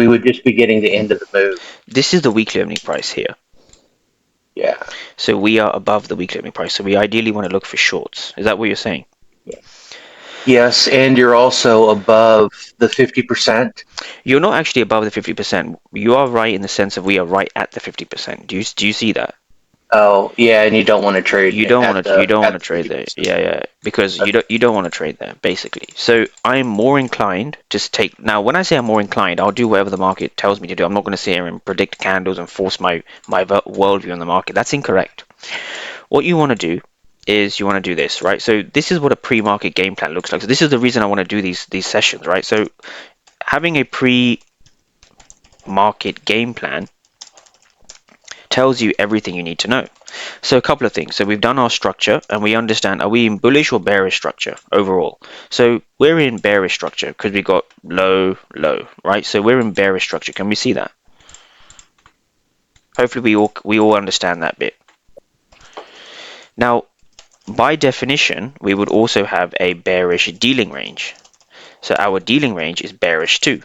We would just be getting the end of the move. This is the weekly opening price here. Yeah. So we are above the weekly opening price. So we ideally want to look for shorts. Is that what you're saying? Yes, and you're also above the 50%. You're not actually above the 50%. You are right in the sense of we are right at the 50%. Do you see that? Oh, yeah, and you don't want to trade You don't at want to you the don't want at to the trade there. 50%. Yeah, yeah, because Okay. you don't want to trade there basically. So I'm more inclined to take now. When I say I'm more inclined, I'll do whatever the market tells me to do. I'm not going to sit here and predict candles and force my worldview on the market. That's incorrect. What you want to do is you want to do this, right? So this is what a pre-market game plan looks like. So this is the reason I want to do these sessions, right? So having a pre-market game plan tells you everything you need to know. So a couple of things. So we've done our structure and we understand, are we in bullish or bearish structure overall? So we're in bearish structure because we got low, low, right? So we're in bearish structure. Can we see that? Hopefully we all understand that bit. Now, by definition, we would also have a bearish dealing range. So our dealing range is bearish too.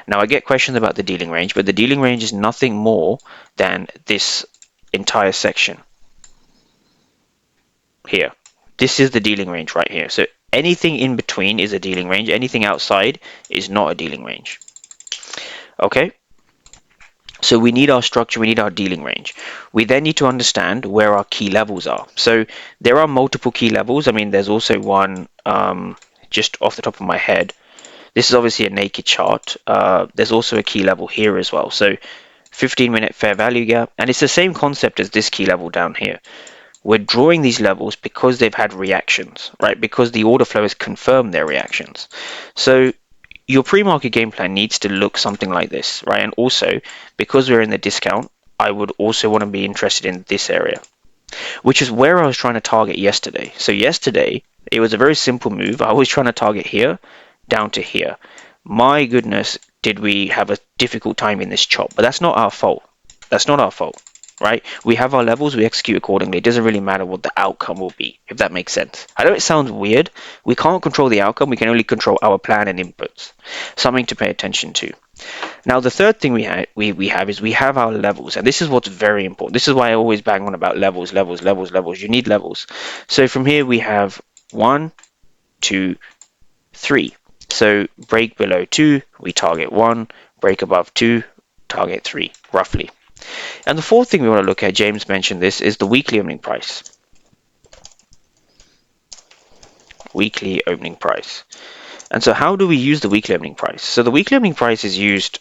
Now I get questions about the dealing range, but the dealing range is nothing more than this entire section here. This is the dealing range right here. So anything in between is a dealing range. Anything outside is not a dealing range. Okay? So we need our structure, we need our dealing range. We then need to understand where our key levels are. So there are multiple key levels. I mean, there's also one just off the top of my head. This is obviously a naked chart. There's also a key level here as well. So 15-minute fair value gap. And it's the same concept as this key level down here. We're drawing these levels because they've had reactions, right? Because the order flow has confirmed their reactions. So your pre-market game plan needs to look something like this, right? And also, because we're in the discount, I would also want to be interested in this area, which is where I was trying to target yesterday. So yesterday, it was a very simple move. I was trying to target here down to here. My goodness, did we have a difficult time in this chop, but that's not our fault. That's not our fault, right? We have our levels, we execute accordingly. It doesn't really matter what the outcome will be, if that makes sense. I know it sounds weird. We can't control the outcome, we can only control our plan and inputs. Something to pay attention to. Now, the third thing we have is we have our levels, and this is what's very important. This is why I always bang on about levels, levels, levels, levels. You need levels. So from here we have 1, 2, 3. So break below 2, we target 1. Break above 2, target 3, roughly. And the fourth thing we want to look at, James mentioned this, is the weekly opening price. Weekly opening price. And so how do we use the weekly opening price? So the weekly opening price is used,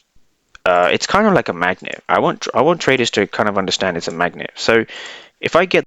it's kind of like a magnet. I want traders to kind of understand it's a magnet. So if I get